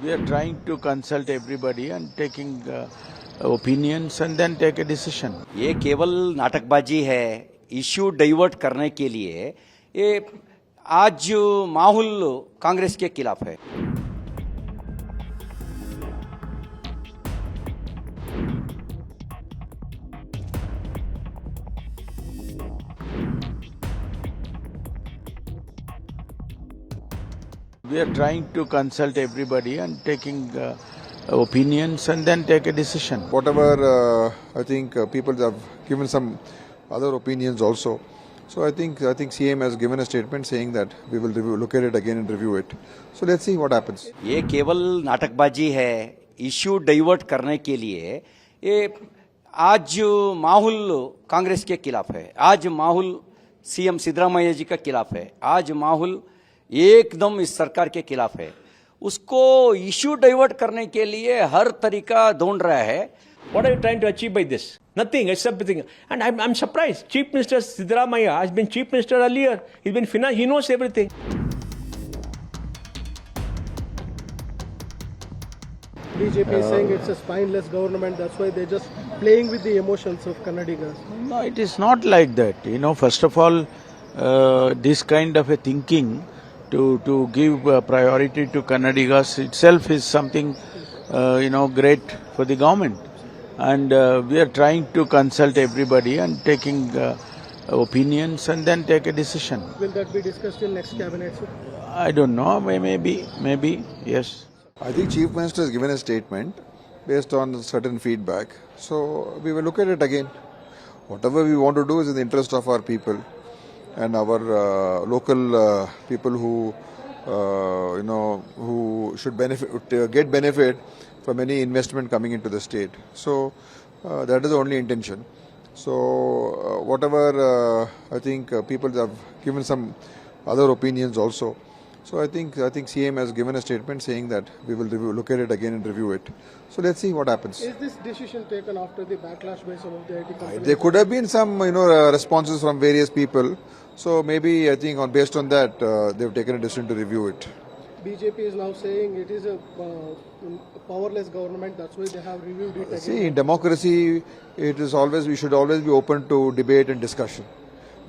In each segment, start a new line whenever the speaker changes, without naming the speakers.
We are trying to consult everybody and taking opinions and then take a decision.
ये केवल नाटकबाजी है, issue divert करने के लिए। ये आज माहौल कांग्रेस के खिलाफ है।
We are trying to consult everybody and taking opinions and then take a decision.
Whatever I think people have given some other opinions also. So I think CM has given a statement saying that we will look at it again and review it. So let's see what happens.
ये केवल नाटकबाजी है, issue divert करने के लिए। ये आज माहौल कांग्रेस के खिलाफ है। आज माहौल सीएम सिद्धरामैया जी का खिलाफ है। आज माहौल एकदम इस सरकार के खिलाफ है। उसको इश्यू डाइवर्ट करने के लिए हर तरीका ढूंढ रहा है।
What are you trying to achieve by this? Nothing except everything. And I'm surprised. Chief Minister Siddaramaiah has been Chief Minister earlier. He's been finance. He knows everything.
BJP is saying it's a spineless government. That's why they're just playing with the emotions of Kannadigas.
No, it is not like that. First of all, this kind of a thinking to give priority to Kannadigas itself is something, great for the government. And we are trying to consult everybody and taking opinions and then take a decision.
Will that be discussed in next cabinet, sir?
I don't know, maybe, yes.
I think Chief Minister has given a statement based on certain feedback. So we will look at it again. Whatever we want to do is in the interest of our people and our local people who, who should get benefit from any investment coming into the state. So that is the only intention. So whatever I think people have given some other opinions also. So I think CM has given a statement saying that we will look at it again and review it. So let's see what happens.
Is this decision taken after the backlash by some of the IT companies?
There could have been some responses from various people. So maybe I think based on that they've taken a decision to review it.
BJP is now saying it is a powerless government. That's why they have reviewed it again.
See, in democracy, we should always be open to debate and discussion.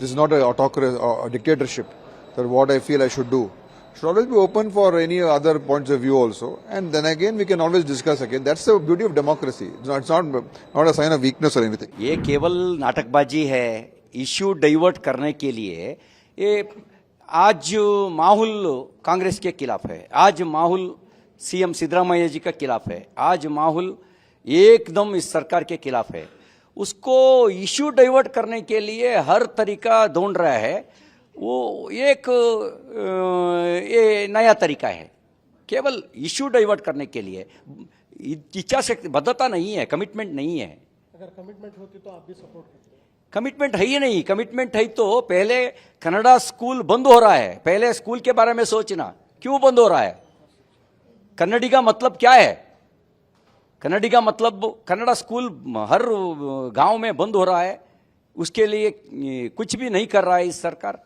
This is not a autocracy or a dictatorship. That what I feel I should do. Should always be open for any other points of view also, and then again we can always discuss again. That's the beauty of democracy. It's not a sign of weakness or anything.
ये केवल नाटकबाजी है, issue divert करने के लिए। ये आज माहौल कांग्रेस के खिलाफ है। आज माहौल सीएम सिद्धरामैया जी का खिलाफ है। आज माहौल एकदम इस सरकार के खिलाफ है। उसको इश्यू डाइवर्ट करने के लिए हर तरीका ढूंढ रहा है। वो एक ये नया तरीका है, केवल इश्यू डाइवर्ट करने के लिए। इच्छा शक्ति, बद्धता नहीं है, कमिटमेंट नहीं है।
अगर कमिटमेंट होती तो आप भी सपोर्ट करते?
कमिटमेंट है ही नहीं। कमिटमेंट है तो पहले कन्नड़ा स्कूल बंद हो रहा है। पहले स्कूल के बारे में सोचना, क्यों बंद हो रहा है? कन्नड़ी का मतलब क्या है? कन्नड़ी का मतलब कन्नड़ा स्कूल हर गांव में बंद हो रहा है। उसके लिए कुछ भी नहीं कर रहा है इस सरकार।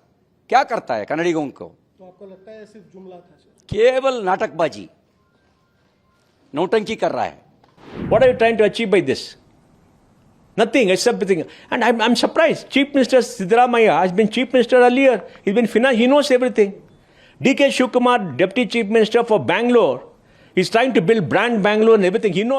क्या करता है कन्नड़ियों को?
तो आपको लगता है सिर्फ जुमला था?
केवल नाटकबाजी, नौटंकी कर रहा है।
What are you trying to achieve by this? Nothing except everything. And I'm surprised. Chief Minister Siddaramaiah has been Chief Minister earlier. He's been finance. He knows everything. D.K. Shivkumar, Deputy Chief Minister for Bangalore, he's trying to build brand Bangalore and everything. He knows.